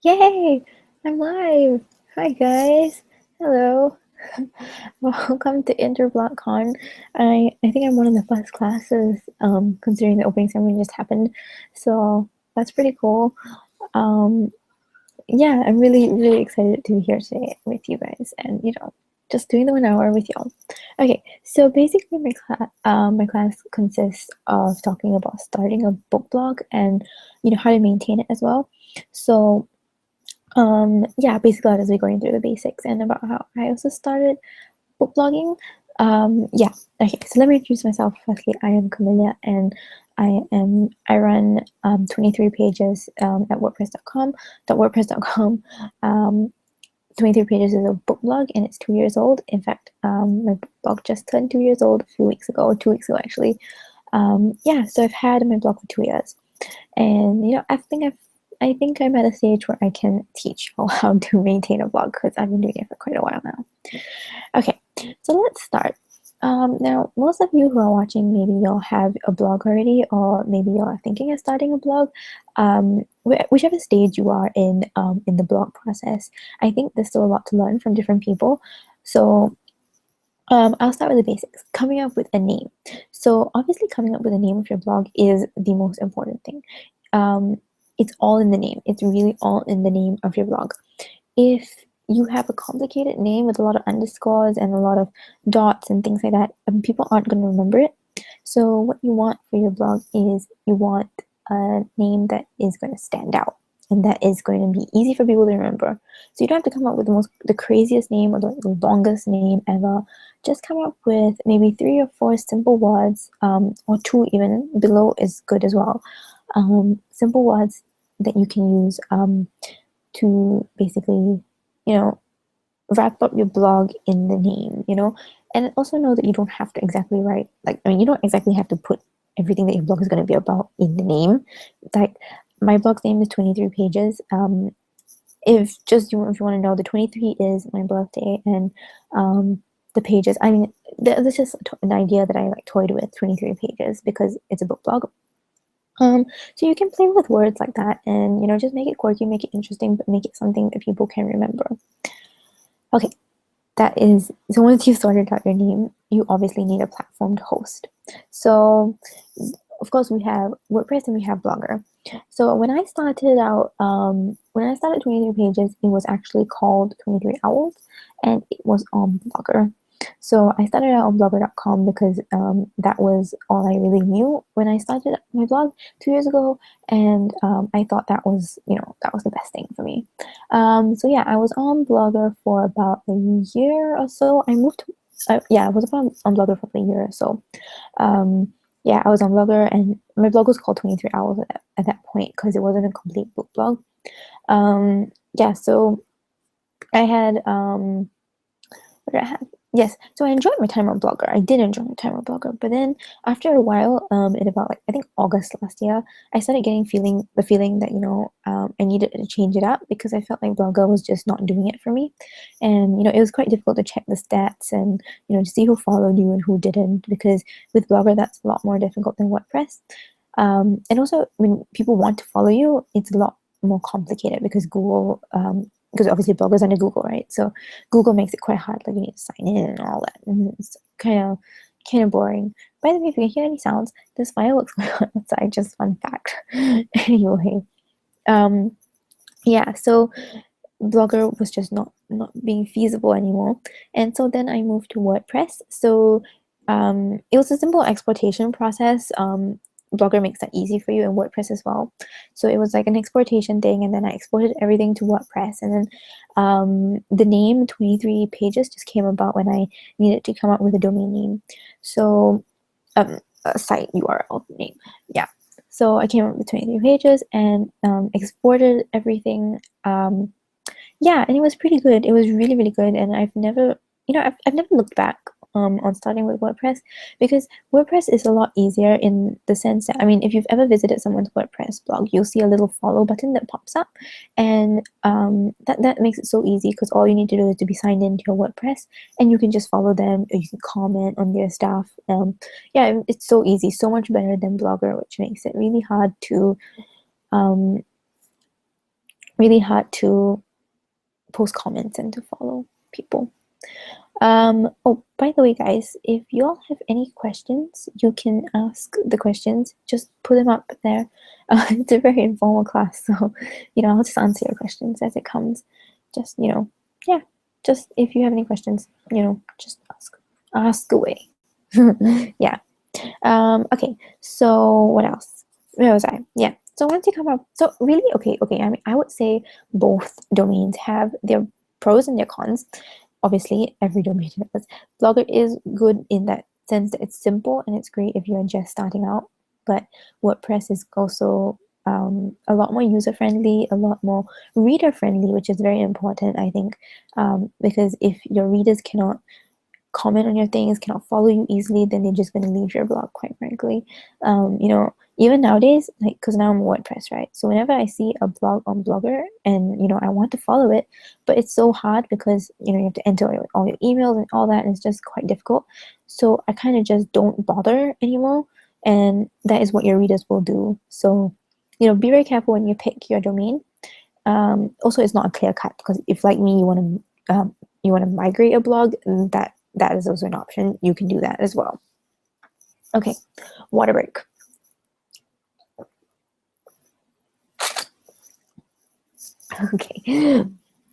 Yay! I'm live! Hi guys! Hello! Welcome to InterBlogCon. I think I'm one of the first classes, considering the opening ceremony just happened, so that's pretty cool. Yeah, I'm really excited to be here today with you guys and, just doing the 1 hour with y'all. Okay, so basically my class consists of talking about starting a book blog and, how to maintain it as well. So yeah, basically I'll just be going through the basics and about how I also started book blogging. Yeah, okay, so let me introduce myself. Firstly, I am Camelia and I run 23 pages at WordPress.com. 23 pages is a book blog and it's 2 years old. In fact, my blog just turned 2 years old a few weeks ago, 2 weeks ago actually. Yeah, so I've had my blog for 2 years. And I think I'm at a stage where I can teach how to maintain a blog because I've been doing it for quite a while now. Okay, so let's start. Now, most of you who are watching, maybe you'll have a blog already, or maybe you're thinking of starting a blog. Whichever stage you are in the blog process, I think there's still a lot to learn from different people. So I'll start with the basics. Coming up with a name. So obviously coming up with a name of your blog is the most important thing. It's all in the name. It's really all in the name of your blog. If you have a complicated name with a lot of underscores and a lot of dots and things like that, people aren't going to remember it. So what you want for your blog is you want a name that is going to stand out and that is going to be easy for people to remember. So you don't have to come up with the craziest name or the longest name ever. Just come up with maybe 3 or 4 simple words, or 2 even. Below is good as well. Simple words that you can use to basically, wrap up your blog in the name, and also know that you don't have to exactly write, you don't exactly have to put everything that your blog is going to be about in the name. Like, my blog's name is 23 pages. If you want to know, the 23 is my birthday, and the pages, that's just an idea that I toyed with, 23 pages, because it's a book blog. So you can play with words like that and, just make it quirky, make it interesting, but make it something that people can remember. Okay, so once you've sorted out your name, you obviously need a platform to host. So, of course, we have WordPress and we have Blogger. So when I started 23 pages, it was actually called 23 Owls, and it was on Blogger. So I started out on blogger.com because that was all I really knew when I started my blog 2 years ago, and I thought that was the best thing for me. So yeah, I was on Blogger for about a year or so. I was on Blogger for a year or so. Yeah, I was on Blogger, and my blog was called 23 Hours at that point because it wasn't a complete book blog. Yeah, so I had what did I have? Yes, so I enjoyed my time on Blogger. I did enjoy my time on Blogger, but then after a while, in about I think August last year, I started getting the feeling that I needed to change it up because I felt like Blogger was just not doing it for me, and it was quite difficult to check the stats and to see who followed you and who didn't, because with Blogger that's a lot more difficult than WordPress, and also when people want to follow you, it's a lot more complicated because Google. Because obviously Blogger's under Google, right? So Google makes it quite hard. Like, you need to sign in and all that. And it's kind of boring. By the way, if you can hear any sounds, this fireworks going on outside. Just fun fact. Anyway, yeah. So Blogger was just not being feasible anymore, and so then I moved to WordPress. So it was a simple exportation process. Blogger makes that easy for you, and WordPress as well. So it was like an exportation thing, and then I exported everything to WordPress, and then the name 23 pages just came about when I needed to come up with a domain name. So a site URL name, yeah. So I came up with 23 pages and exported everything. Yeah, and it was pretty good. It was really good, and I've never looked back on starting with WordPress, because WordPress is a lot easier in the sense that, if you've ever visited someone's WordPress blog, you'll see a little follow button that pops up, and that makes it so easy because all you need to do is to be signed into your WordPress, and you can just follow them, or you can comment on their stuff. Yeah, it's so easy, so much better than Blogger, which makes it really hard to really hard to post comments and to follow people. Oh, by the way, guys, if you all have any questions, you can ask the questions. Just put them up there. It's a very informal class, so I'll just answer your questions as it comes. Just yeah. Just if you have any questions, just ask away. Yeah. Okay. So what else? Where was I? Yeah. So once you come up, so really, okay. I mean, I would say both domains have their pros and their cons. Obviously, every domain does. Blogger is good in that sense that it's simple and it's great if you're just starting out. But WordPress is also a lot more user friendly, a lot more reader friendly, which is very important, I think, because if your readers cannot comment on your things, cannot follow you easily, then they're just going to leave your blog, quite frankly. Even nowadays, like, because now I'm WordPress, right? So whenever I see a blog on Blogger and, I want to follow it, but it's so hard because, you have to enter all your emails and all that, and it's just quite difficult. So I kind of just don't bother anymore. And that is what your readers will do. So, be very careful when you pick your domain. Also, it's not a clear cut because if, like me, you want to migrate a blog, that is also an option. You can do that as well. Okay, water break.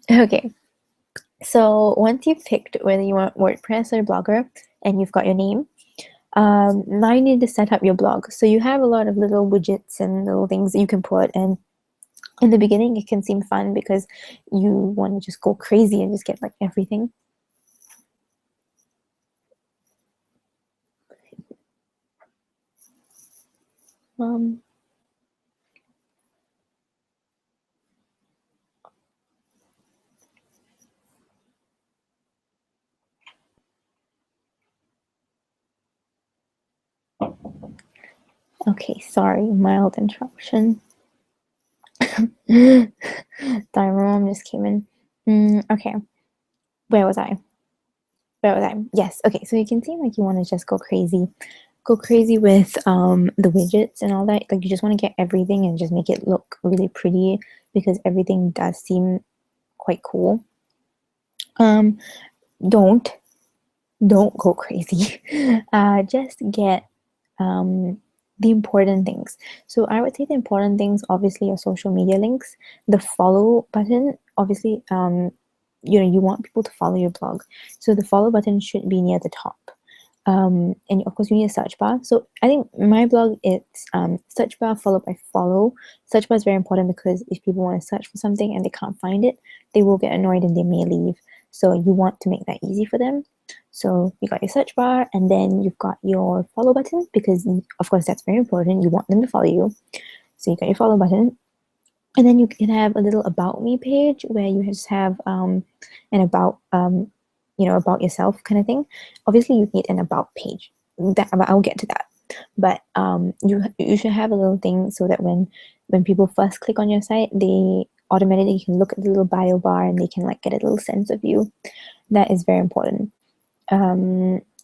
Okay. So once you've picked whether you want WordPress or Blogger and you've got your name, now you need to set up your blog. So you have a lot of little widgets and little things that you can put, and in the beginning it can seem fun because you want to just go crazy and just get like everything. Okay, sorry, mild interruption. Sorry, my mom just came in. Okay, where was I? Yes, okay, so you can seem like you want to just go crazy with the widgets and all that. Like, you just want to get everything and just make it look really pretty because everything does seem quite cool. Don't go crazy. Just get the important things. So I would say the important things obviously are social media links. The follow button, obviously, you want people to follow your blog. So the follow button should be near the top. And of course you need a search bar. So I think my blog, it's search bar followed by follow. Search bar is very important because if people want to search for something and they can't find it, they will get annoyed and they may leave. So you want to make that easy for them. So you got your search bar, and then you've got your follow button because of course that's very important. You want them to follow you. So you got your follow button, and then you can have a little about me page where you just have an about about yourself kind of thing. Obviously you need an about page, that I'll get to that, but you should have a little thing so that when people first click on your site, they automatically can look at the little bio bar and they can like get a little sense of you. That is very important.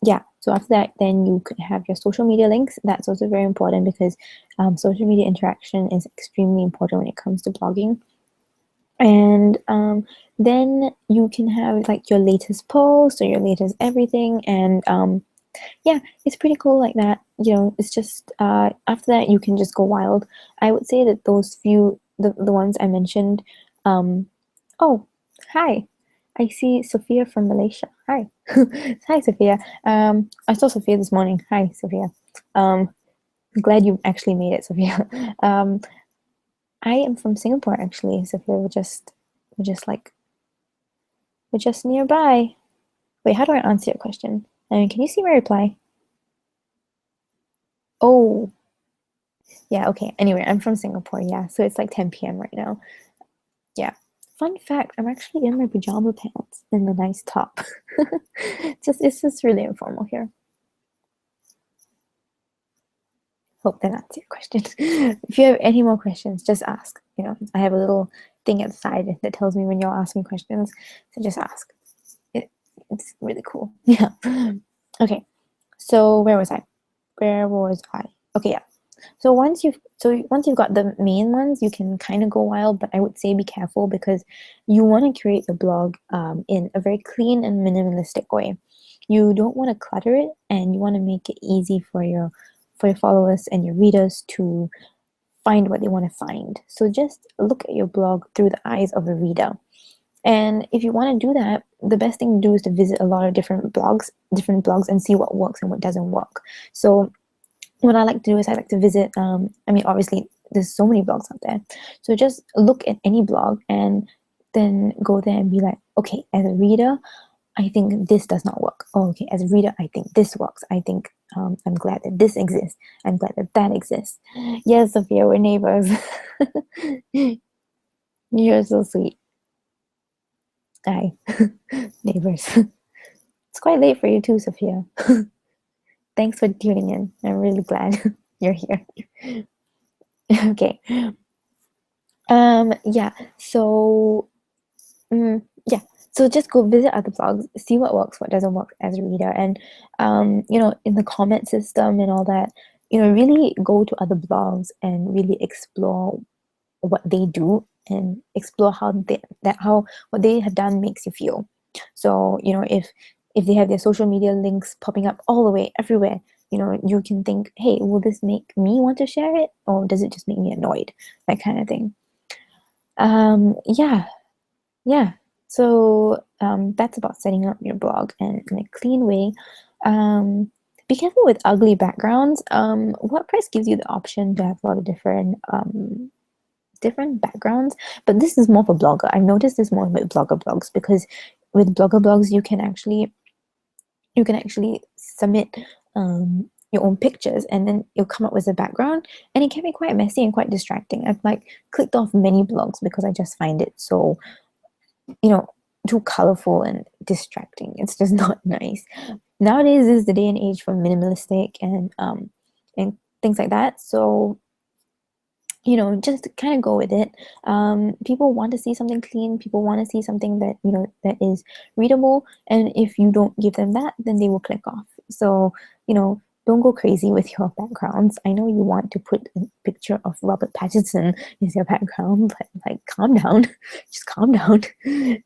Yeah, so after that, then you could have your social media links. That's also very important because social media interaction is extremely important when it comes to blogging. And then you can have like your latest post or your latest everything, and yeah, it's pretty cool like that. It's just after that you can just go wild. I would say that those few, the ones I mentioned. Oh, hi, I see Sophia from Malaysia. Hi. Hi, Sophia. I saw Sophia this morning. Hi, Sophia. Glad you actually made it, Sophia. I am from Singapore, actually, Sophia. We're just nearby. Wait, how do I answer your question? I mean, can you see my reply? Oh, yeah, okay. Anyway, I'm from Singapore, yeah. So it's like 10 p.m. right now. Yeah. Fun fact, I'm actually in my pajama pants and a nice top. It's just really informal here. Hope that answers your question. If you have any more questions, just ask. I have a little thing at the side that tells me when you'll ask me questions. So just ask. It's really cool. Yeah. Okay. So where was I? Okay, yeah. So once you've got the main ones, you can kind of go wild, but I would say be careful because you want to create the blog in a very clean and minimalistic way. You don't want to clutter it, and you want to make it easy for your followers and your readers to find what they want to find. So just look at your blog through the eyes of a reader. And if you want to do that, the best thing to do is to visit a lot of different blogs and see what works and what doesn't work. So what I like to do is I like to visit, I mean, obviously, there's so many blogs out there. So just look at any blog and then go there and be like, okay, as a reader, I think this does not work. Oh, okay, as a reader, I think this works. I think I'm glad that this exists. I'm glad that that exists. Yes, Sophia, we're neighbors. You're so sweet. Hi, neighbors. It's quite late for you too, Sophia. Thanks for tuning in. I'm really glad you're here. Okay. Yeah. So, yeah. So just go visit other blogs, see what works, what doesn't work as a reader, and in the comment system and all that, really go to other blogs and really explore what they do and explore how what they have done makes you feel. So if they have their social media links popping up all the way everywhere, you can think, hey, will this make me want to share it, or does it just make me annoyed? That kind of thing. Yeah. So that's about setting up your blog and in a clean way. Be careful with ugly backgrounds. WordPress gives you the option to have a lot of different backgrounds, but this is more for blogger. I've noticed this more with blogger blogs, because with blogger blogs you can actually submit your own pictures, and then you'll come up with a background, and it can be quite messy and quite distracting. I've clicked off many blogs because I just find it so too colorful and distracting. It's just not nice. Nowadays is the day and age for minimalistic and things like that. So just kind of go with it. People want to see something clean. People want to see something that that is readable. And if you don't give them that, then they will click off. So don't go crazy with your backgrounds. I know you want to put a picture of Robert Pattinson as your background, but calm down. Just calm down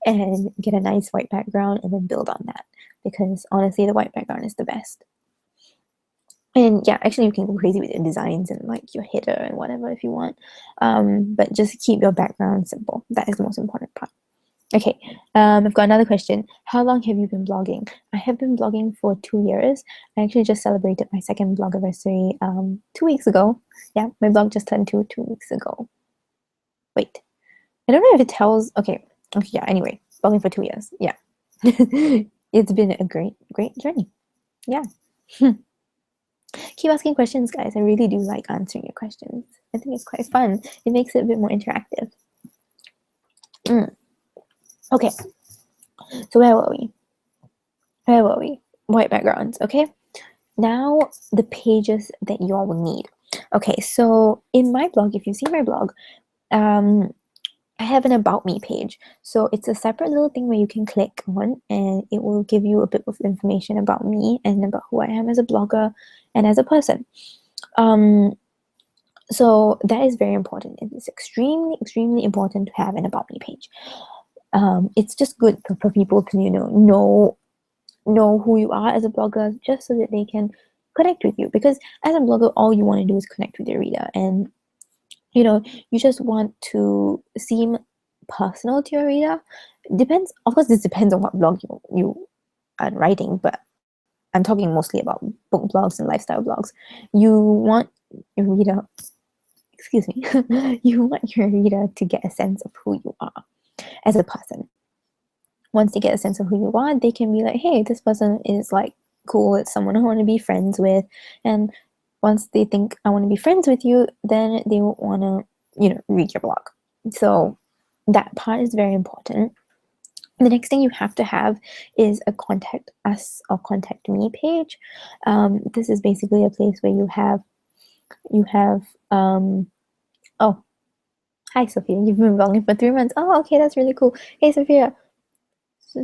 and get a nice white background and then build on that. Because honestly, the white background is the best. And yeah, actually you can go crazy with your designs and your header and whatever if you want. But just keep your background simple. That is the most important part. Okay, I've got another question. How long have you been blogging? I have been blogging for 2 years. I actually just celebrated my second blog anniversary 2 weeks ago. Yeah, my blog just turned 2 weeks ago. Wait, I don't know if it tells. Okay, yeah, anyway, blogging for 2 years. Yeah. It's been a great journey. Yeah. Keep asking questions, guys. I really do like answering your questions. I think it's quite fun. It makes it a bit more interactive. Okay, so where were we? White backgrounds. Okay, now the pages that you all will need. Okay, so in my blog, if you see my blog, I have an About Me page. So it's a separate little thing where you can click on, and it will give you a bit of information about me and about who I am as a blogger and as a person. So that is very important. It's extremely, extremely important to have an About Me page. It's just good for people to know who you are as a blogger, just so that they can connect with you. Because as a blogger, all you want to do is connect with your reader, and you just want to seem personal to your reader. Depends, of course, this depends on what blog you are writing, but I'm talking mostly about book blogs and lifestyle blogs. You want your reader, excuse me, you want your reader to get a sense of who you are as a person. Once they get a sense of who you are, they can be like, hey, this person is cool, it's someone I want to be friends with. And once they think I want to be friends with you, then they will want to read your blog. So that part is very important. The next thing you have to have is a contact us or contact me page. This is basically a place where you have oh, hi Sophia, you've been blogging for 3 months. Oh, okay, that's really cool. Hey Sophia. So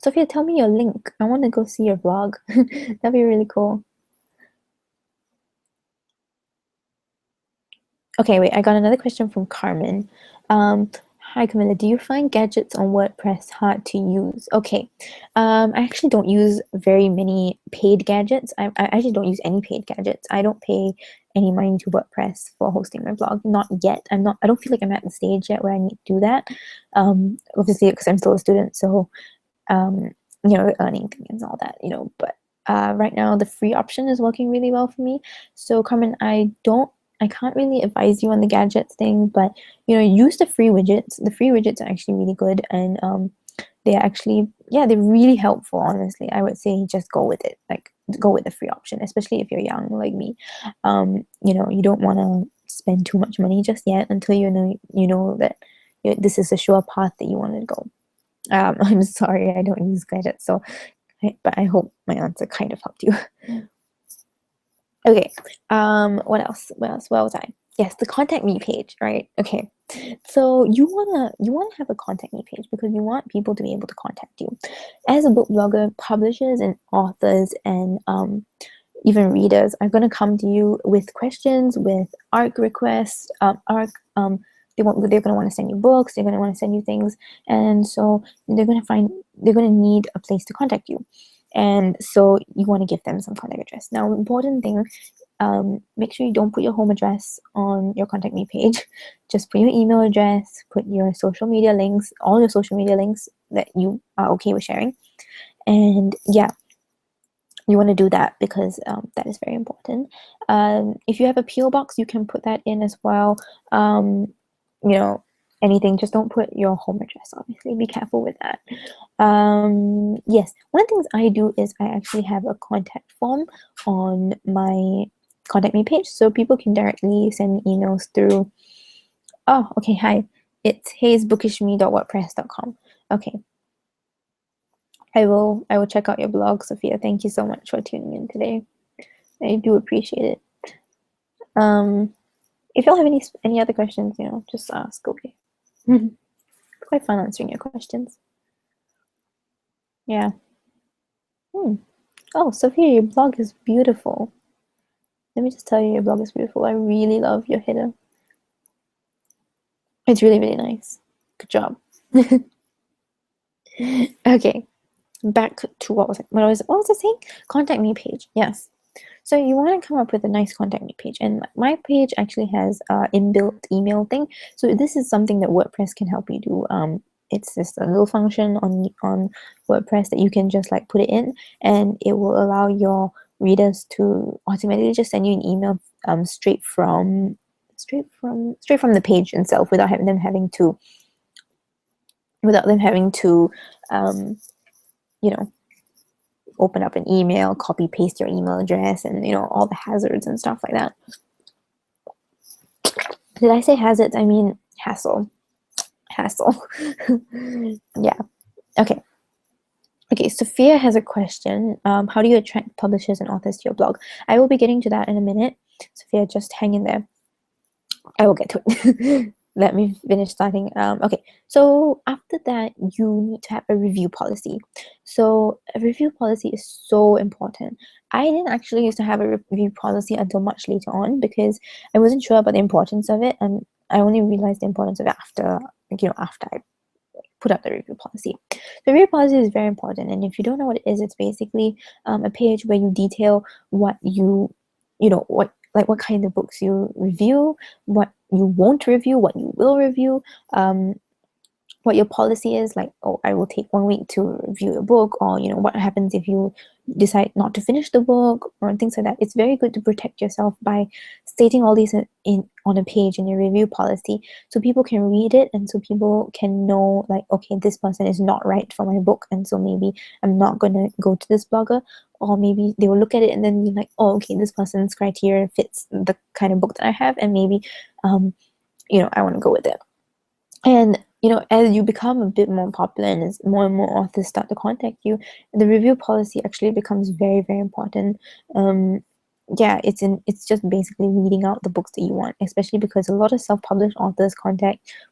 Sophia, tell me your link. I want to go see your blog. That'd be really cool. Okay, wait, I got another question from Carmen. Hi Camilla, do you find gadgets on WordPress hard to use? Okay, I actually don't use very many paid gadgets. I actually don't use any paid gadgets. I don't pay any money to WordPress for hosting my blog. Not yet. I don't feel like I'm at the stage yet where I need to do that. Obviously, because I'm still a student, so um, the earning thing and all that, but right now the free option is working really well for me. So Carmen, I can't really advise you on the gadgets thing, but use the free widgets. The free widgets are actually really good, and they're actually, yeah, they're really helpful. Honestly, I would say just go with it. Like, go with the free option, especially if you're young like me. You don't want to spend too much money just yet until you know that this is a sure path that you want to go. I'm sorry, I don't use gadgets, but I hope my answer kind of helped you. Okay, what else? Where was I? Yes, the contact me page, right? Okay, so you wanna have a contact me page because you want people to be able to contact you. As a book blogger, publishers and authors and even readers are gonna come to you with questions, with ARC requests, they're gonna want to send you books, they're gonna want to send you things, and so they're gonna need a place to contact you. And so you want to give them some contact address. Now, important thing, make sure you don't put your home address on your contact me page. Just put your email address, put your social media links, all your social media links that you are okay with sharing. And yeah, you want to do that because that is very important. If you have a PO box, you can put that in as well. You know, anything, just don't put your home address, obviously. Be careful with that. Yes, one of the things I do is I actually have a contact form on my contact me page, so people can directly send me emails through. Oh, okay, hi. It's heysbookishme.wordpress.com. Okay. I will check out your blog, Sophia. Thank you so much for tuning in today. I do appreciate it. If y'all have any other questions, just ask, okay? It's quite fun answering your questions. Yeah. Oh, Sophia, your blog is beautiful. Let me just tell you, your blog is beautiful. I really love your header. It's really, really nice. Good job. Okay, back to what was I saying? Contact me page. Yes. So you want to come up with a nice contact me page, and my page actually has inbuilt email thing. So this is something that WordPress can help you do. It's just a little function on WordPress that you can just like put it in, and it will allow your readers to automatically just send you an email straight from the page itself without them having to um, you know open up an email, copy paste your email address, and all the hazards and stuff like that. Did I say hazards? I mean hassle. Yeah. Okay, Sophia has a question. How do you attract publishers and authors to your blog? I will be getting to that in a minute. Sophia, just hang in there. I will get to it. Let me finish starting. Okay, so after that, you need to have a review policy. So a review policy is so important. I didn't actually used to have a review policy until much later on because I wasn't sure about the importance of it, and I only realized the importance of it after I put up the review policy. The review policy is very important, and if you don't know what it is, it's basically a page where you detail what what kind of books you review, what you won't review, what you will review, what your policy is, like, oh, I will take 1 week to review a book, or what happens if you decide not to finish the book, or things like that. It's very good to protect yourself by stating all these on a page in your review policy, so people can read it, and so people can know, like, okay, this person is not right for my book, and so maybe I'm not going to go to this blogger. Or maybe they will look at it and then be like, oh, okay, this person's criteria fits the kind of book that I have, and maybe I want to go with it. And as you become a bit more popular and as more and more authors start to contact you, the review policy actually becomes very, very important. Yeah, it's just basically weeding out the books that you want, especially because a lot of self-published authors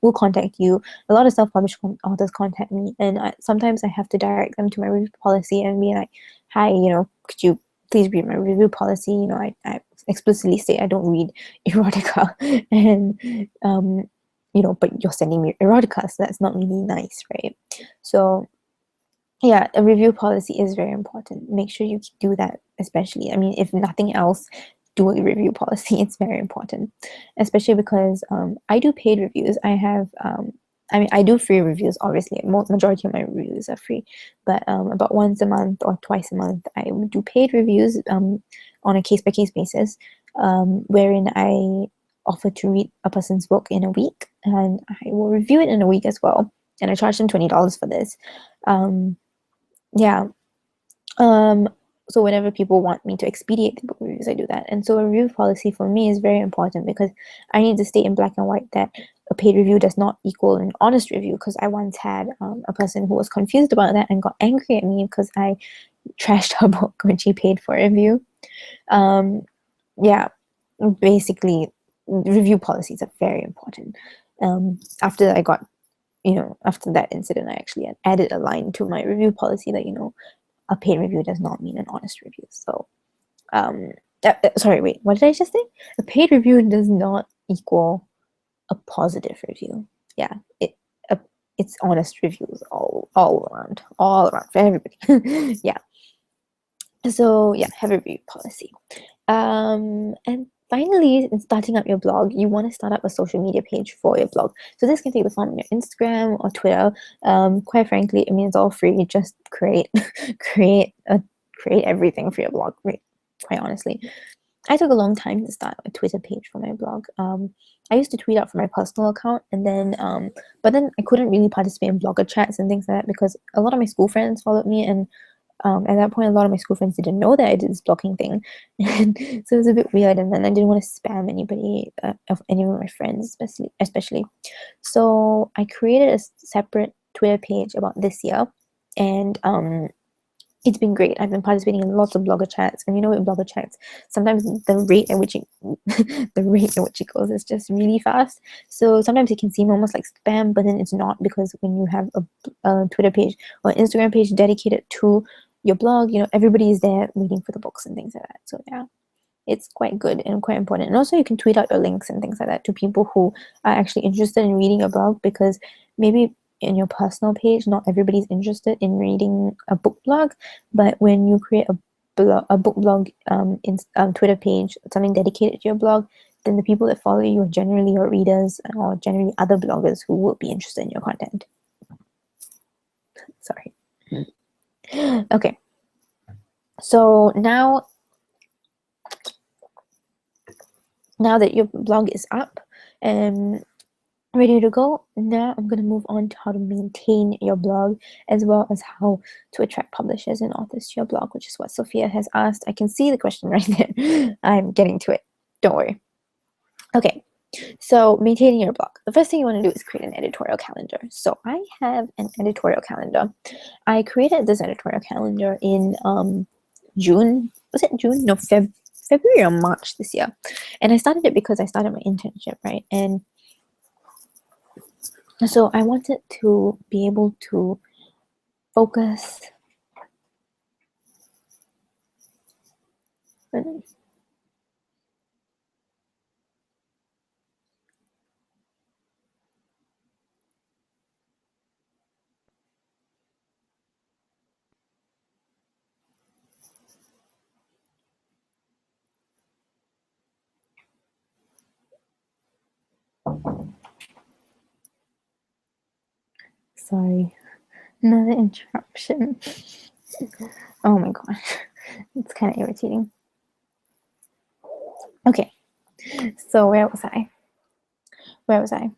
will contact you. A lot of self-published authors contact me, and sometimes I have to direct them to my review policy and be like, hi, could you please read my review policy? explicitly say I don't read erotica, and you know, but you're sending me erotica, so that's not really nice, right? So yeah, a review policy is very important. Make sure you do that, especially. I mean, if nothing else, do a review policy. It's very important, especially because I do paid reviews. I mean, I do free reviews, obviously. Majority of my reviews are free, but about once a month or twice a month, I would do paid reviews on a case-by-case basis, wherein I offer to read a person's book in a week, and I will review it in a week as well. And I charge them $20 for this. Um, yeah. Um, so whenever people want me to expedite the book reviews, I do that. And so a review policy for me is very important because I need to state in black and white that a paid review does not equal an honest review, because I once had a person who was confused about that and got angry at me because I trashed her book when she paid for a review. Yeah, basically, review policies are very important. After I got, after that incident, I actually added a line to my review policy that, a paid review does not mean an honest review. So, sorry, wait, what did I just say? A paid review does not equal a positive review. Yeah, it's honest reviews all around for everybody. Yeah. So yeah, have a review policy. And finally, in starting up your blog, you want to start up a social media page for your blog. So this can take the form of your Instagram or Twitter. Quite frankly, I mean, it's all free. Just create create everything for your blog. Quite honestly, I took a long time to start a Twitter page for my blog. I used to tweet out from my personal account, and then but then I couldn't really participate in blogger chats and things like that because a lot of my school friends followed me, and at that point, a lot of my school friends didn't know that I did this blocking thing, and so it was a bit weird. And then I didn't want to spam anybody, of any of my friends, especially. So I created a separate Twitter page about this year, and it's been great. I've been participating in lots of blogger chats, and with blogger chats, sometimes the rate at which it goes is just really fast. So sometimes it can seem almost like spam, but then it's not, because when you have a Twitter page or Instagram page dedicated to your blog, everybody is there waiting for the books and things like that. So yeah, it's quite good and quite important. And also you can tweet out your links and things like that to people who are actually interested in reading your blog, because maybe in your personal page, not everybody's interested in reading a book blog, but when you create a book blog Twitter page, something dedicated to your blog, then the people that follow you are generally your readers, or generally other bloggers who will be interested in your content. Sorry. Okay. So now that your blog is up and ready to go, now I'm going to move on to how to maintain your blog, as well as how to attract publishers and authors to your blog, which is what Sophia has asked. I can see the question right there. I'm getting to it. Don't worry. Okay, so maintaining your blog. The first thing you want to do is create an editorial calendar. So I have an editorial calendar. I created this editorial calendar in June. Was it June? No, February or March this year. And I started it because I started my internship, right? And so I wanted to be able to focus. Sorry, another interruption. Oh my gosh, it's kind of irritating. Okay, so where was I? Literally,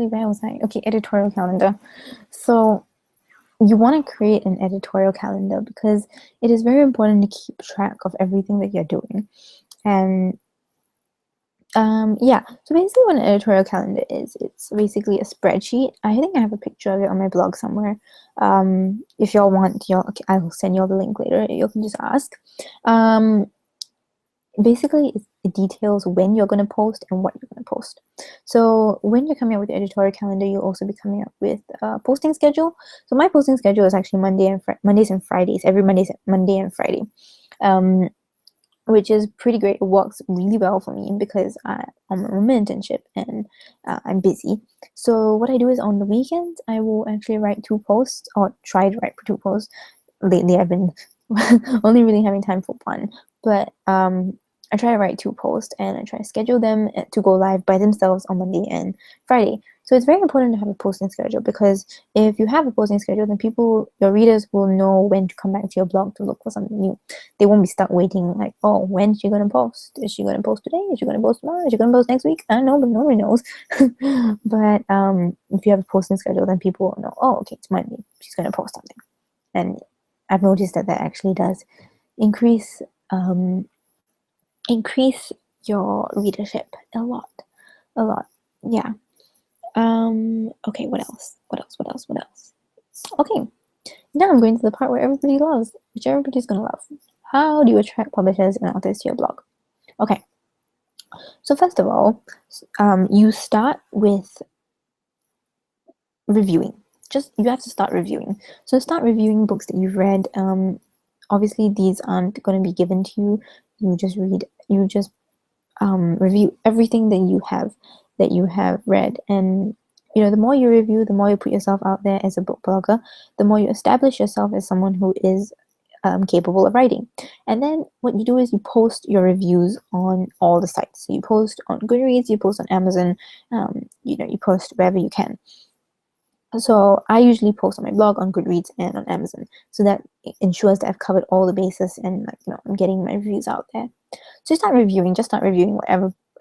where was I? Okay, editorial calendar. So you want to create an editorial calendar because it is very important to keep track of everything that you're doing. And yeah, so basically what an editorial calendar is, it's basically a spreadsheet. I think I have a picture of it on my blog somewhere. If y'all want, okay, I'll send y'all the link later. You can just ask. Basically it details when you're going to post and what you're going to post. So when you're coming up with the editorial calendar, you'll also be coming up with a posting schedule. So my posting schedule is actually Mondays and Fridays, every Monday and Friday. which is pretty great. It works really well for me because I'm on my internship and I'm busy. So what I do is on the weekends, I will actually write 2 posts or try to write 2 posts. Lately, I've been only really having time for one, but I try to write 2 posts and I try to schedule them to go live by themselves on Monday and Friday. So it's very important to have a posting schedule because if you have a posting schedule, then your readers will know when to come back to your blog to look for something new. They won't be stuck waiting like, oh, when is she going to post? Is she going to post today? Is she going to post tomorrow? Is she going to post next week? I don't know, but nobody knows. But if you have a posting schedule, then people will know, oh, okay, it's Monday. She's going to post something. And I've noticed that actually does increase increase your readership a lot. Yeah. Okay, what else? Okay, now I'm going to the part where everybody loves, which everybody's gonna love. How do you attract publishers and authors to your blog? Okay, so first of all, you start with reviewing. You have to start reviewing. So start reviewing books that you've read. Obviously, these aren't going to be given to you. You just review everything that you have read. And the more you review, the more you put yourself out there as a book blogger, the more you establish yourself as someone who is capable of writing. And then what you do is you post your reviews on all the sites. So you post on Goodreads, you post on Amazon, you post wherever you can. So I usually post on my blog, on Goodreads, and on Amazon. So that ensures that I've covered all the bases and I'm getting my reviews out there. So start reviewing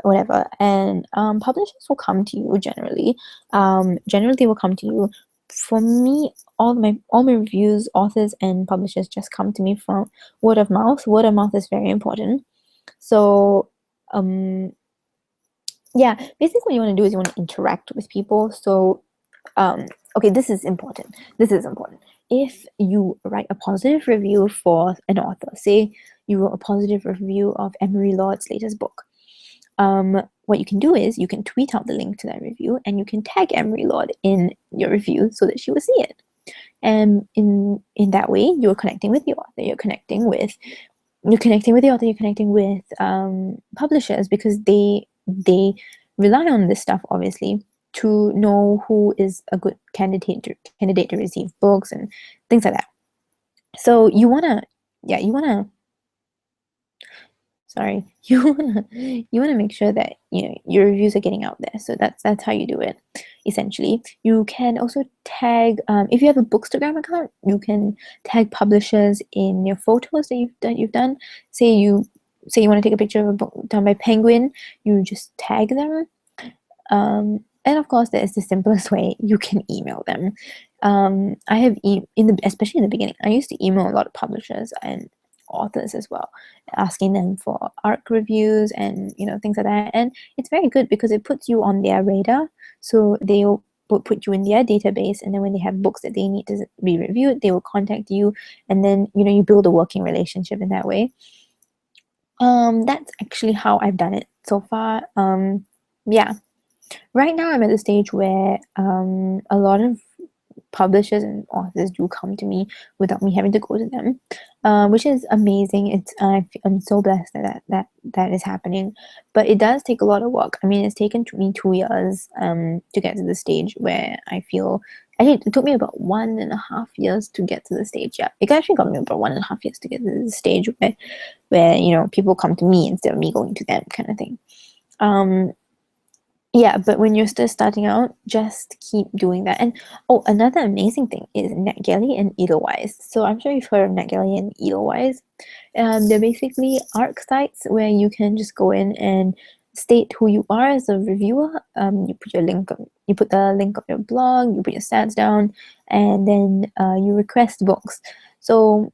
whatever, and publishers will come to you generally. Generally, they will come to you. For me, all my reviews, authors and publishers just come to me from word of mouth. Word of mouth is very important. So yeah, basically what you want to do is you want to interact with people. So okay, this is important. If you write a positive review for an author, say you wrote a positive review of Emery Lord's latest book, what you can do is you can tweet out the link to that review and you can tag Emery Lord in your review so that she will see it. And in that way, you're connecting with the author, you're connecting with publishers, because they rely on this stuff, obviously, to know who is a good candidate to receive books and things like that. So you wanna make sure that your reviews are getting out there. So that's how you do it. Essentially, you can also tag, if you have a Bookstagram account, you can tag publishers in your photos that you've done. Say you want to take a picture of a book done by Penguin, you just tag them. And of course, that is the simplest way. You can email them. I have especially in the beginning, I used to email a lot of publishers and authors as well, asking them for ARC reviews and things like that. And it's very good because it puts you on their radar. So they'll put you in their database, and then when they have books that they need to be reviewed, they will contact you, and then you build a working relationship in that way. That's actually how I've done it so far. Yeah. Right now, I'm at the stage where a lot of publishers and authors do come to me without me having to go to them, which is amazing. I'm so blessed that is happening, but it does take a lot of work. I mean, it's taken me 2 years to get to the stage where I feel. Actually, it took me about 1.5 years to get to the stage. Yeah, it actually got me about 1.5 years to get to the stage where people come to me instead of me going to them, kind of thing. Yeah, but when you're still starting out, just keep doing that. And another amazing thing is NetGalley and Edelweiss. So I'm sure you've heard of NetGalley and Edelweiss. They're basically ARC sites where you can just go in and state who you are as a reviewer. You put the link of your blog, you put your stats down, and then you request books. So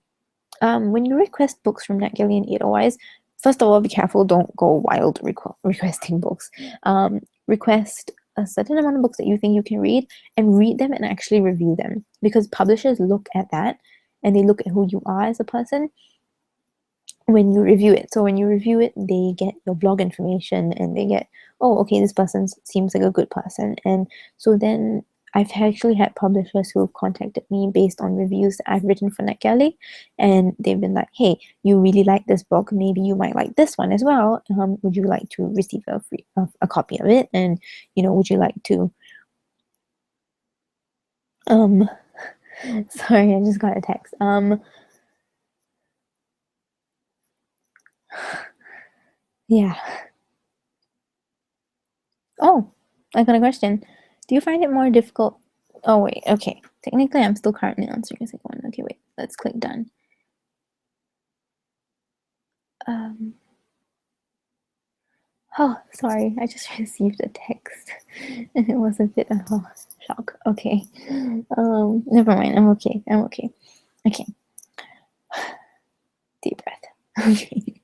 when you request books from NetGalley and Edelweiss, first of all, be careful. Don't go wild requesting books. Request a certain amount of books that you think you can read, and read them and actually review them, because publishers look at that and they look at who you are as a person when you review it. So when you review it, they get your blog information and they get, oh, okay, this person seems like a good person. And so then I've actually had publishers who have contacted me based on reviews that I've written for NetGalley, and they've been like, "Hey, you really like this book. Maybe you might like this one as well. Would you like to receive a copy of it? And would you like to um sorry, I just got a text. Yeah. Oh, I got a question. Do you find it more difficult? Oh wait, okay. Technically, I'm still currently answering the second one. Okay, wait. Let's click done. Um. Oh, sorry. I just received a text, and it was a bit of a shock. Okay. Never mind. I'm okay. I'm okay. Okay. Deep breath. Okay.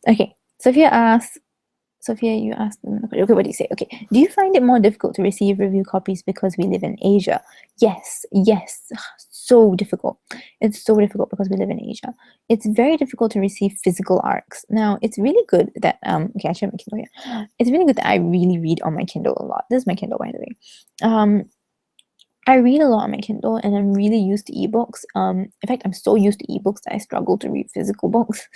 Okay. Sophia, you asked another question. Okay, what do you say? Okay. Do you find it more difficult to receive review copies because we live in Asia? Yes, yes. So difficult. It's so difficult because we live in Asia. It's very difficult to receive physical arcs. Now, it's really good that okay, I should have my Kindle here. It's really good that I really read on my Kindle a lot. This is my Kindle, by the way. I read a lot on my Kindle and I'm really used to ebooks. In fact, I'm so used to ebooks that I struggle to read physical books.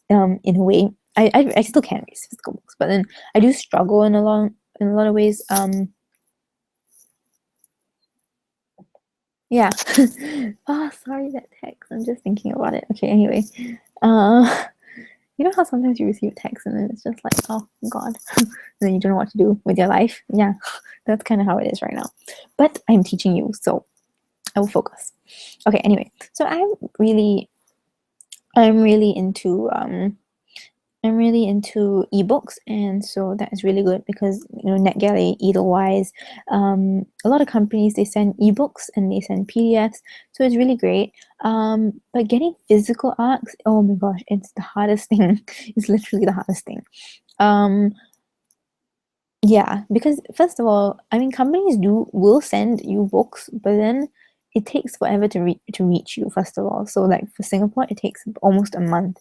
In a way, I still can read physical books, but then I do struggle in a lot of ways. Yeah. Oh, sorry that text. I'm just thinking about it. Okay, anyway. Uh, you know how sometimes you receive text and then it's just like, oh God, and then you don't know what to do with your life. Yeah, that's kind of how it is right now. But I'm teaching you, so I will focus. Okay, anyway, so I'm really into ebooks, and so that is really good because NetGalley, Edelweiss, a lot of companies, they send ebooks and they send PDFs, so it's really great. But getting physical arcs, oh my gosh, it's the hardest thing. It's literally the hardest thing. Um, yeah, because first of all, I mean, companies will send you books, but then it takes forever to reach you. First of all, so like for Singapore, it takes almost a month,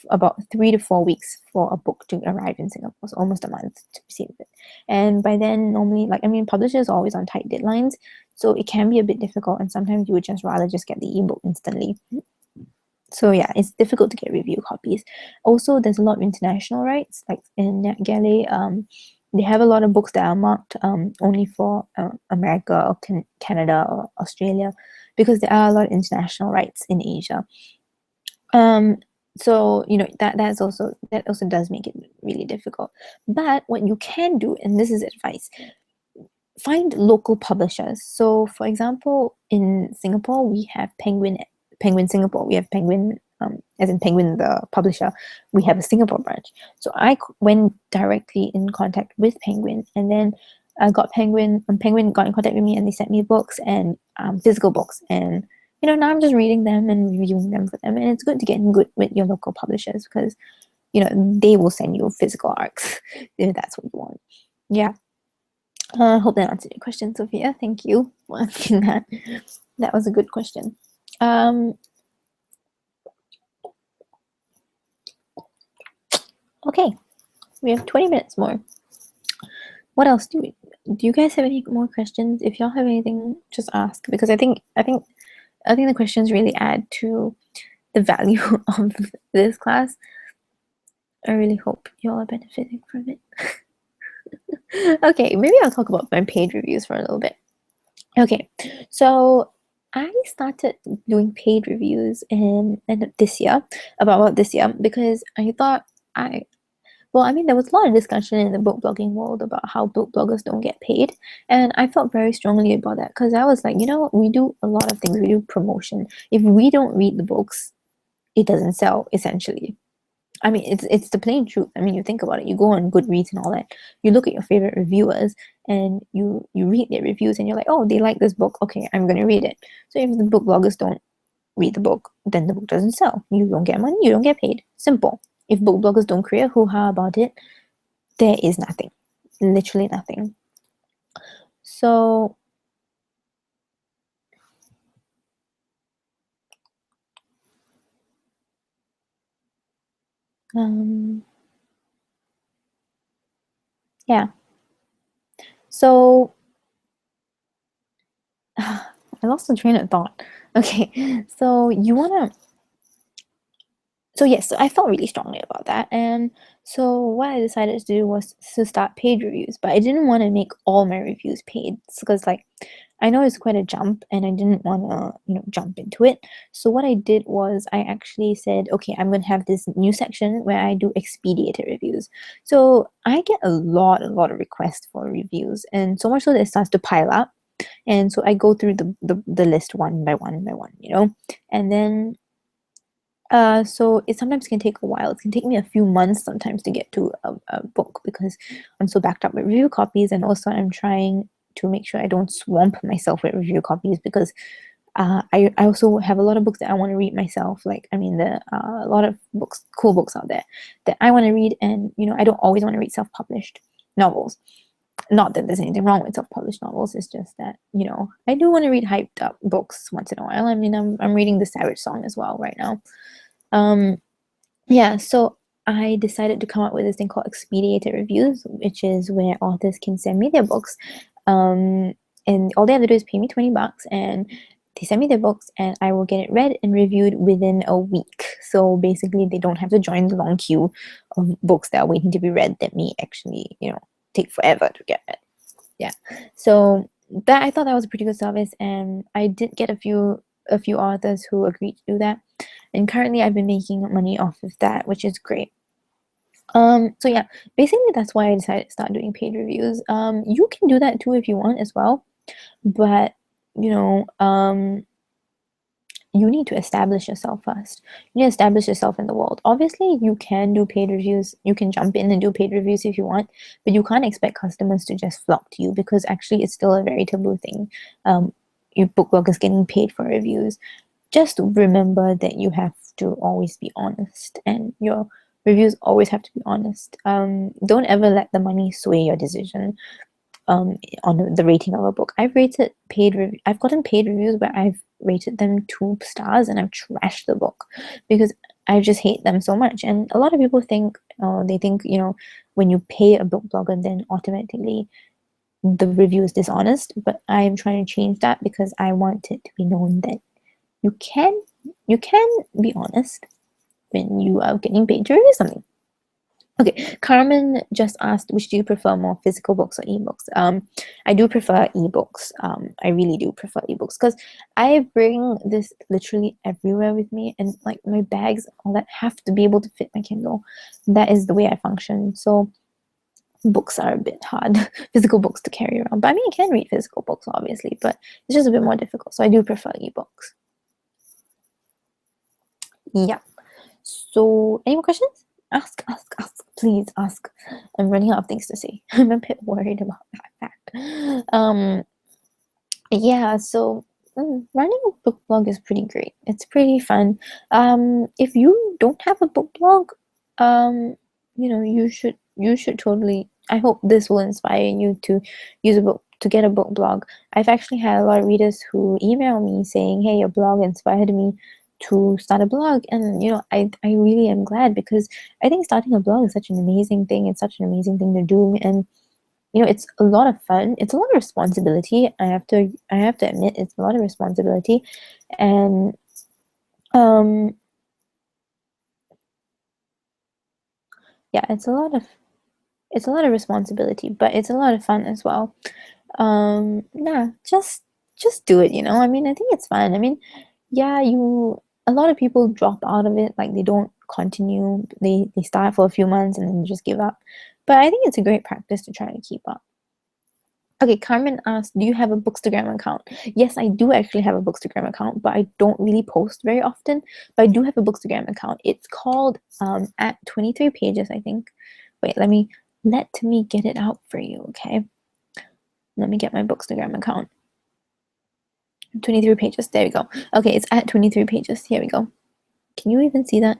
about 3 to 4 weeks for a book to arrive in Singapore. So almost a month to receive it, and by then, normally, like I mean, publishers are always on tight deadlines, so it can be a bit difficult. And sometimes you would just rather just get the ebook instantly. So yeah, it's difficult to get review copies. Also, there's a lot of international rights, like in NetGalley. They have a lot of books that are marked only for America or Canada or Australia, because there are a lot of international rights in Asia. Um, so that also does make it really difficult. But what you can do, and this is advice, find local publishers. So, for example, in Singapore, we have Penguin Singapore. We have Penguin, as in Penguin, the publisher. We have a Singapore branch. So I went directly in contact with Penguin, and then I got Penguin. Penguin got in contact with me, and they sent me books and physical books. And now I'm just reading them and reviewing them for them. And it's good to get in good with your local publishers because they will send you physical arcs if that's what you want. Yeah. I hope that answered your question, Sophia. Thank you for asking that. That was a good question. Okay, we have 20 minutes more. What else do you guys have any more questions? If y'all have anything, just ask, because I think the questions really add to the value of this class. I really hope y'all are benefiting from it. Okay, maybe I'll talk about my paid reviews for a little bit. Okay, so I started doing paid reviews in end of this year, about this year, because I thought I mean, there was a lot of discussion in the book blogging world about how book bloggers don't get paid, and I felt very strongly about that because I was like, we do a lot of things. We do promotion. If we don't read the books, it doesn't sell, essentially. I mean, it's the plain truth. I mean, you think about it. You go on Goodreads and all that. You look at your favorite reviewers and you read their reviews and you're like, oh, they like this book. Okay, I'm gonna read it. So if the book bloggers don't read the book, then the book doesn't sell. You don't get money. You don't get paid. Simple. If book bloggers don't create a hoo-ha about it, there is nothing. Literally nothing. So yeah. So I lost the train of thought. Okay, so you wanna so yes, so I felt really strongly about that, and so what I decided to do was to start paid reviews, but I didn't want to make all my reviews paid because like I know it's quite a jump, and I didn't want to jump into it. So what I did was I actually said, okay, I'm gonna have this new section where I do expedited reviews. So I get a lot of requests for reviews, and so much so that it starts to pile up. And so I go through the list one by one by one, and then so it sometimes can take a while. It can take me a few months sometimes to get to a book because I'm so backed up with review copies, and also I'm trying to make sure I don't swamp myself with review copies because I also have a lot of books that I want to read myself. Like, I mean, there are a lot of books, cool books out there that I want to read, and I don't always want to read self-published novels. Not that there's anything wrong with self-published novels. It's just that I do want to read hyped up books once in a while. I mean, I'm reading The Savage Song as well right now. Um, yeah, so I decided to come up with this thing called expedited reviews, which is where authors can send me their books. And all they have to do is pay me $20 and they send me their books and I will get it read and reviewed within a week. So basically they don't have to join the long queue of books that are waiting to be read that may actually, take forever to get read. Yeah. So that I thought that was a pretty good service, and I did get a few authors who agreed to do that. And currently I've been making money off of that, which is great. So yeah, basically that's why I decided to start doing paid reviews. You can do that too if you want as well, but you need to establish yourself first. You need to establish yourself in the world. Obviously, you can do paid reviews. You can jump in and do paid reviews if you want, but you can't expect customers to just flock to you because actually it's still a very taboo thing. Your book blog is getting paid for reviews. Just remember that you have to always be honest, and your reviews always have to be honest. Don't ever let the money sway your decision on the rating of a book. I've gotten paid reviews where I've rated them 2 stars and I've trashed the book because I just hate them so much. And a lot of people think they think when you pay a book blogger, then automatically the review is dishonest. But I am trying to change that because I want it to be known that you can be honest when you are getting paid to review something. Okay, Carmen just asked, which do you prefer more, physical books or ebooks? I do prefer ebooks. I really do prefer ebooks because I bring this literally everywhere with me, and like my bags, all that have to be able to fit my Kindle. That is the way I function. So books are a bit hard, physical books to carry around. But I mean, I can read physical books, obviously, but it's just a bit more difficult. So I do prefer ebooks. Yeah. So, any more questions? Ask, please ask. I'm running out of things to say. I'm a bit worried about that fact. Yeah, so running a book blog is pretty great. It's pretty fun. If you don't have a book blog, you should totally. I hope this will inspire you to use a book to get a book blog. I've actually had a lot of readers who email me saying, "Hey, your blog inspired me to start a blog," and I really am glad because I think starting a blog is such an amazing thing. It's such an amazing thing to do, and it's a lot of fun. It's a lot of responsibility. I have to admit, it's a lot of responsibility, and um, yeah, it's a lot of responsibility, but it's a lot of fun as well. Yeah, just do it. I mean, I think it's fun. I mean, yeah, a lot of people drop out of it, like they don't continue. They start for a few months and then just give up. But I think it's a great practice to try to keep up. Okay, Carmen asked, do you have a Bookstagram account? Yes, I do actually have a Bookstagram account, but I don't really post very often. But I do have a Bookstagram account. It's called at 23 pages, I think. Wait, let me get it out for you, okay? Let me get my Bookstagram account. 23 pages. There we go. Okay, it's at 23 pages. Here we go. Can you even see that?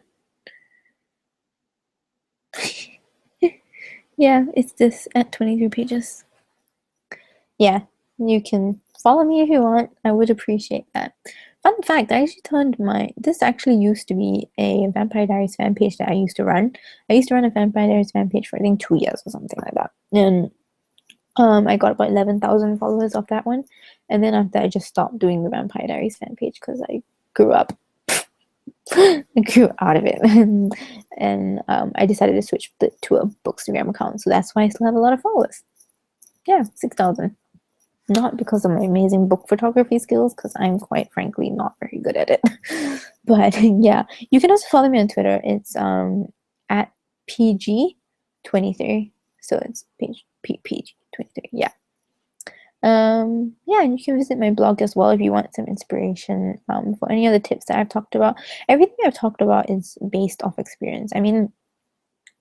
Yeah, it's this at 23 pages. Yeah, you can follow me if you want. I would appreciate that. Fun fact, I actually this actually used to be a Vampire Diaries fan page that I used to run. I used to run a Vampire Diaries fan page for I think 2 years or something like that. And I got about 11,000 followers off that one, and then after I just stopped doing the Vampire Diaries fan page because I grew up. I grew out of it, and I decided to switch to a Bookstagram account. So that's why I still have a lot of followers. Yeah, 6,000. Not because of my amazing book photography skills, because I'm quite frankly not very good at it. But yeah, you can also follow me on Twitter. It's at PG23. So it's PG23. Yeah. Yeah, and you can visit my blog as well if you want some inspiration for any of the tips that I've talked about. Everything I've talked about is based off experience. I mean,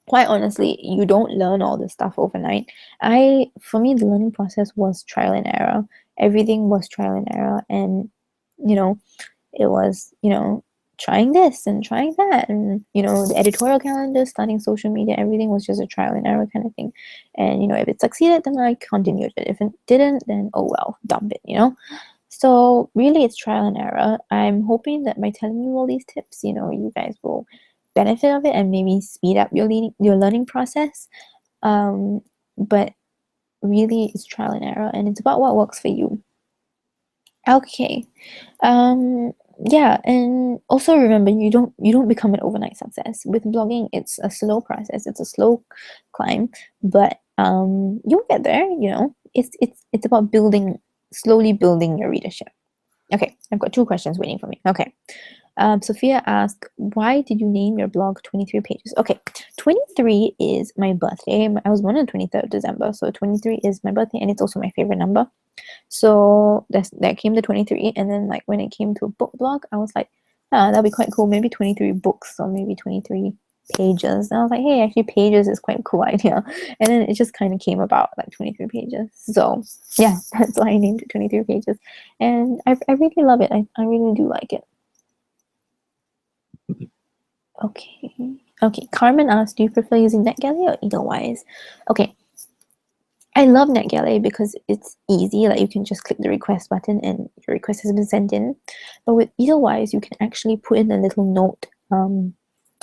quite honestly, you don't learn all this stuff overnight. For me, the learning process was trial and error. Everything was trial and error, and you know, it was, trying this and trying that, and the editorial calendar, starting social media, everything was just a trial and error kind of thing. And if it succeeded, then I continued it. If it didn't, then oh well, dump it. So really, it's trial and error. I'm hoping that by telling you all these tips, you guys will benefit of it and maybe speed up your learning process. But really, it's trial and error, and it's about what works for you. Okay. Yeah, and also remember, you don't become an overnight success. With blogging, it's a slow process. It's a slow climb, but you'll get there. It's about slowly building your readership. Okay, I've got 2 questions waiting for me. Okay. Sophia asked, why did you name your blog 23 pages? Okay, 23 is my birthday. I was born on 23rd of December, so 23 is my birthday, and it's also my favorite number. So that came to 23, and then like when it came to a book blog, I was like, that'd be quite cool. Maybe 23 books or maybe 23 pages. And I was like, hey, actually pages is quite a cool idea. And then it just kind of came about like 23 pages. So yeah, that's why I named it 23 pages. And I really love it. I really do like it. Okay. Okay. Carmen asked, do you prefer using NetGalley or Edelweiss? Okay. I love NetGalley because it's easy. Like you can just click the request button and your request has been sent in. But with Edelweiss, you can actually put in a little note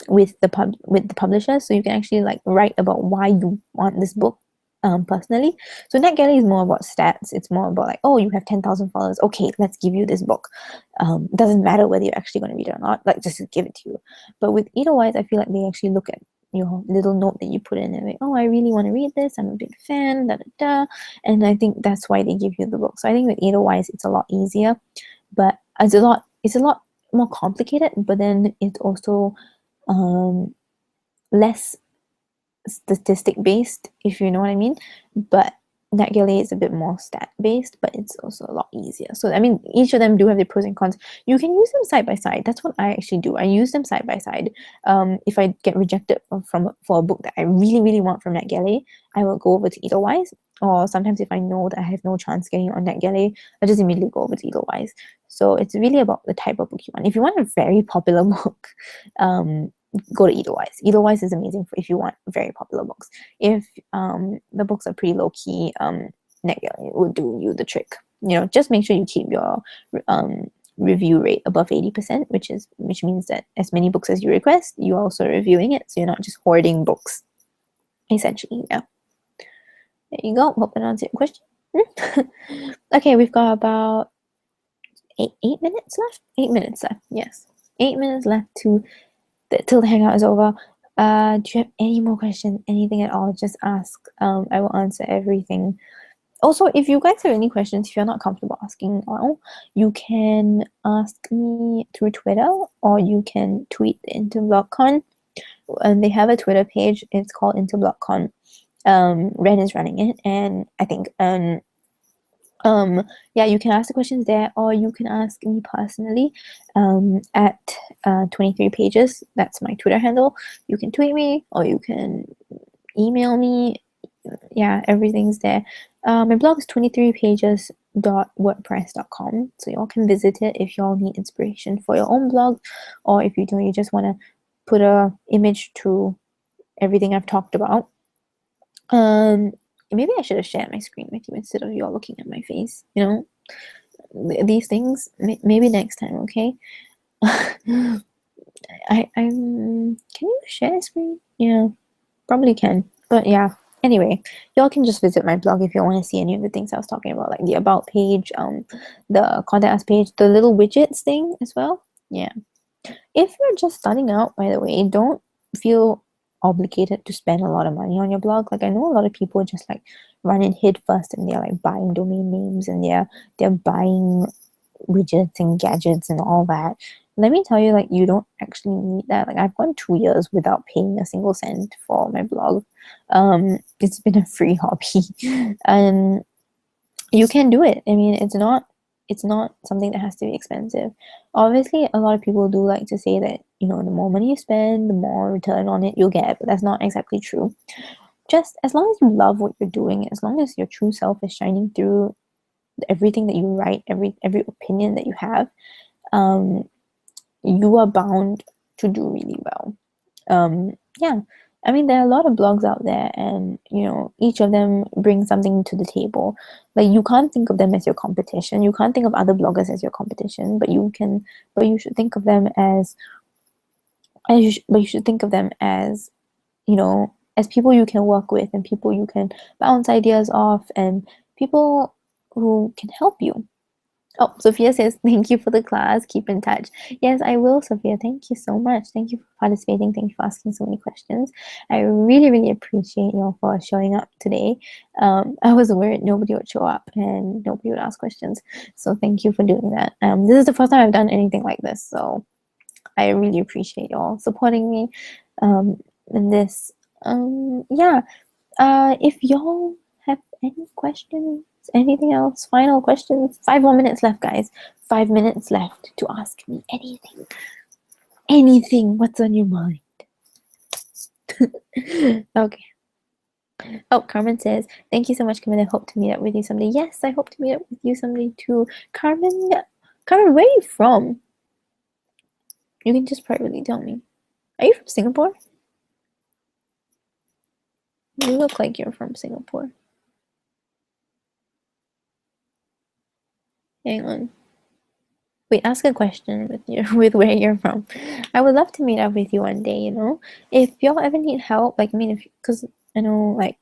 with the publisher, so you can actually like write about why you want this book personally. So NetGalley is more about stats. It's more about like, oh, you have 10,000 followers. Okay, let's give you this book. Doesn't matter whether you're actually going to read it or not. Like just give it to you. But with Edelweiss, I feel like they actually look at your little note that you put in and like, oh, I really want to read this. I'm a big fan. Da da da. And I think that's why they give you the book. So I think with Edelweiss, it's a lot easier, but it's a lot more complicated. But then it's also less statistic based, if you know what I mean. But NetGalley is a bit more stat based, but it's also a lot easier. So I mean, each of them do have their pros and cons. You can use them side by side. That's what I actually do. I use them side by side. If I get rejected for a book that I really really want from NetGalley, I will go over to Edelweiss. Or sometimes if I know that I have no chance getting on NetGalley, I just immediately go over to Edelweiss. So it's really about the type of book you want. If you want a very popular book, go to Edelweiss. Edelweiss is amazing if you want very popular books. If the books are pretty low key, NetGalley will do you the trick. Just make sure you keep your review rate above 80%, which means that as many books as you request, you're also reviewing it, so you're not just hoarding books. Essentially, yeah. There you go. Hope that answered your question. Okay, we've got about 8 minutes left. 8 minutes left. Yes, 8 minutes left till the hangout is over. Do you have any more questions? Anything at all? Just ask. I will answer everything. Also, if you guys have any questions, if you're not comfortable asking now, you can ask me through Twitter or you can tweet the InterBlogCon. And they have a Twitter page. It's called InterBlogCon. Ren is running it, and I think yeah, you can ask the questions there, or you can ask me personally at 23 pages. That's my Twitter handle. You can tweet me or you can email me. Yeah, everything's there. My blog is 23pages.wordpress.com, so y'all can visit it if y'all need inspiration for your own blog, or if you just want to put a image to everything I've talked about. Maybe I should have shared my screen with you instead of y'all looking at my face. These things. Maybe next time, okay? I'm. Can you share screen? Yeah, probably can. But yeah. Anyway, y'all can just visit my blog if you want to see any of the things I was talking about, like the about page, the contact us page, the little widgets thing as well. Yeah. If you're just starting out, by the way, don't feel obligated to spend a lot of money on your blog. Like I know a lot of people just like run in head first and they're like buying domain names and they're buying widgets and gadgets and all that. Let me tell you, like you don't actually need that. Like I've gone 2 years without paying a single cent for my blog. It's been a free hobby. And you can do it. I mean, it's not something that has to be expensive. Obviously, a lot of people do like to say that, the more money you spend, the more return on it you'll get, but that's not exactly true. Just as long as you love what you're doing, as long as your true self is shining through everything that you write, every opinion that you have, um, you are bound to do really well. Yeah, I mean, there are a lot of blogs out there, and each of them brings something to the table. Like you can't think of them as your competition. You can't think of other bloggers as your competition, but you should think of them but you should think of them as as people you can work with and people you can bounce ideas off and people who can help you. Oh, Sophia says, thank you for the class. Keep in touch. Yes, I will, Sophia. Thank you so much. Thank you for participating. Thank you for asking so many questions. I really, really appreciate you all for showing up today. I was worried nobody would show up and nobody would ask questions. So thank you for doing that. This is the first time I've done anything like this. So I really appreciate y'all supporting me in this. Yeah. If y'all have any questions, anything else, final questions, 5 more minutes left, guys. 5 minutes left to ask me anything. Anything. What's on your mind? Okay. Oh, Carmen says, thank you so much, Carmen. I hope to meet up with you someday. Yes, I hope to meet up with you someday too. Carmen, where are you from? You can just privately tell me. Are you from Singapore? You look like you're from Singapore. Hang on. Wait, ask a question with where you're from. I would love to meet up with you one day, If y'all ever need help, like, I mean, because I know, like,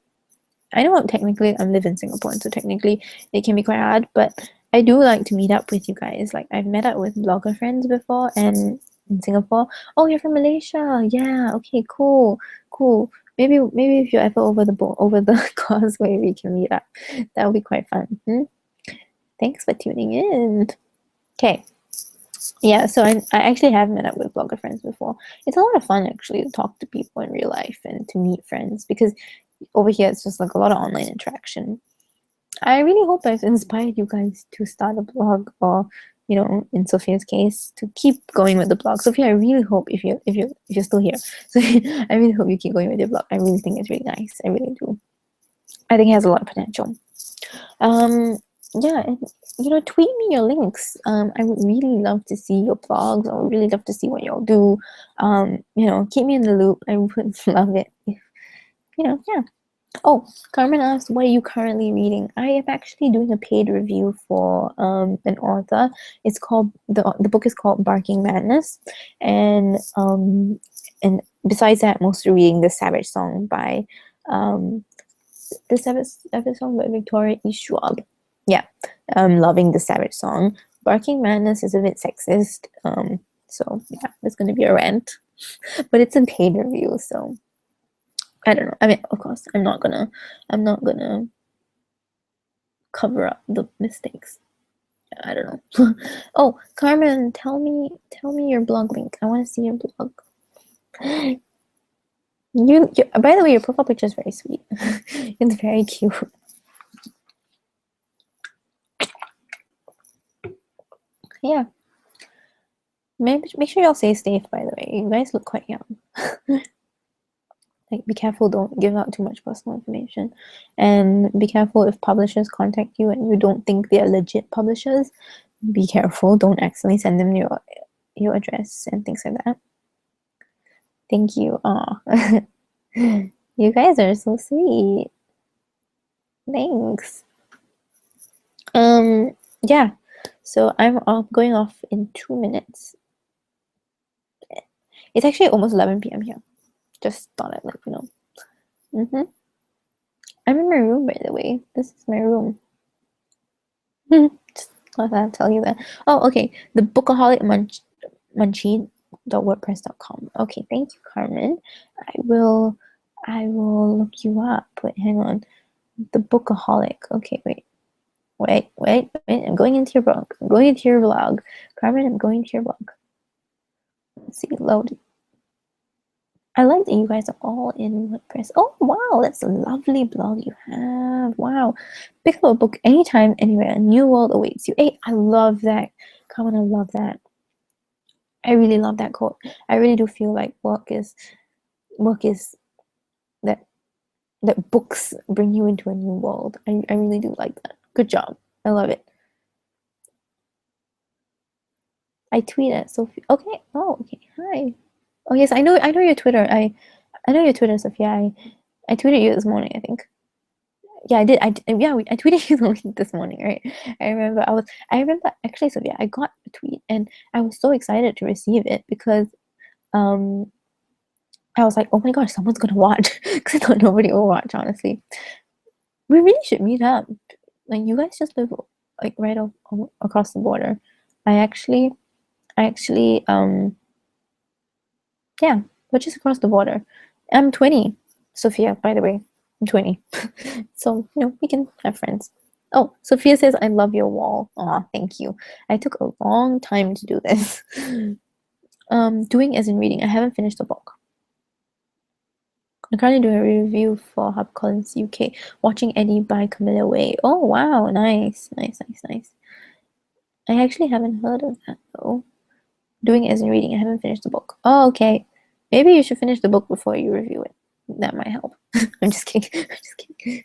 I know technically I live in Singapore, and so technically it can be quite hard, but I do like to meet up with you guys. Like, I've met up with blogger friends before, and in Singapore. Oh, you're from Malaysia. Yeah, okay, cool. Maybe if you're ever over the causeway, we can meet up. That would be quite fun. Thanks for tuning in. Okay. Yeah, so I actually have met up with blogger friends before. It's a lot of fun actually to talk to people in real life and to meet friends because over here it's just like a lot of online interaction. I really hope I've inspired you guys to start a blog or, in Sophia's case, to keep going with the blog. Sophia, I really hope if you're still here, so I really hope you keep going with your blog. I really think it's really nice. I really do. I think it has a lot of potential. Yeah, and tweet me your links. I would really love to see your blogs. I would really love to see what y'all do. Keep me in the loop. I would love it if, yeah. Oh, Carmen asked, what are you currently reading? I am actually doing a paid review for an author. It's called the book is called Barking Madness, and besides that, I'm mostly reading The Savage Song by Victoria E. Schwab. Yeah, I'm loving The Savage Song. Barking Madness is a bit sexist, so yeah, it's gonna be a rant, but it's a paid review, so I don't know. I mean, of course, I'm not gonna cover up the mistakes. I don't know. Oh, Carmen, tell me your blog link. I want to see your blog. You, by the way, your profile picture is very sweet. It's very cute. Yeah. Make sure y'all stay safe, by the way. You guys look quite young. Like, be careful, don't give out too much personal information. And be careful if publishers contact you and you don't think they're legit publishers. Be careful, don't accidentally send them your address and things like that. Thank you. Aw. You guys are so sweet. Thanks. Yeah. So I'm going off in 2 minutes. It's actually almost 11 p.m. here. Just thought I'd let you know. I'm in my room, by the way. This is my room. Just thought I'd tell you that. Oh, okay. The Bookaholic Munchie.wordpress.com. Okay, thank you, Carmen. I will look you up. Wait, hang on. The Bookaholic. Okay, wait. I'm going into your blog. I'm going into your blog. Carmen, I'm going to your blog. Let's see, load. I like that you guys are all in WordPress. Oh, wow, that's a lovely blog you have. Wow. Pick up a book anytime, anywhere. A new world awaits you. Hey, I love that. Carmen, I love that. I really love that quote. I really do feel like work is that books bring you into a new world. I really do like that. Good job. I love it. I tweet at Sophie. Okay. Oh, okay. Hi. Oh yes, I know your Twitter. I know your Twitter, Sophia. I tweeted you this morning, I think. Yeah, I did. I tweeted you the link this morning, right? I remember actually, Sophia, I got a tweet and I was so excited to receive it because um I was like, oh my gosh, someone's gonna watch because I thought nobody will watch, honestly. We really should meet up. Like you guys just live like right across the border. I actually, yeah, we're just across the border. I'm 20, Sophia, by the way. I'm 20. So, we can have friends. Oh, Sophia says, I love your wall. Aw, thank you. I took a long time to do this. Doing as in reading. I haven't finished the book. I'm currently doing a review for HarperCollins UK, watching Eddie by Camilla Way. Oh, wow, nice. I actually haven't heard of that, though. Doing as in reading. I haven't finished the book. Oh, okay. Maybe you should finish the book before you review it. That might help. I'm just kidding. I'm just kidding.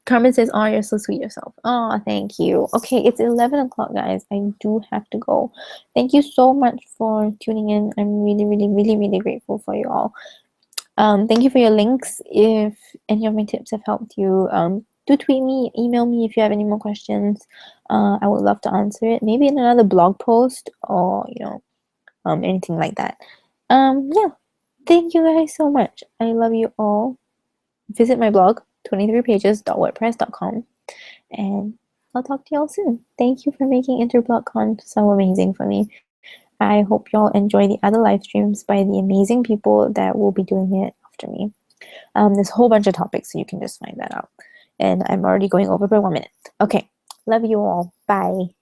Carmen says, oh, you're so sweet yourself. Oh, thank you. Okay, it's 11 o'clock, guys. I do have to go. Thank you so much for tuning in. I'm really, really, really, really grateful for you all. Thank you for your links. If any of my tips have helped you, do tweet me, email me if you have any more questions. I would love to answer it. Maybe in another blog post or, anything like that. Yeah. Thank you guys so much. I love you all. Visit my blog, 23pages.wordpress.com, and I'll talk to y'all soon. Thank you for making InterBlogCon so amazing for me. I hope y'all enjoy the other live streams by the amazing people that will be doing it after me. There's a whole bunch of topics, so you can just find that out. And I'm already going over by 1 minute. Okay, love you all. Bye.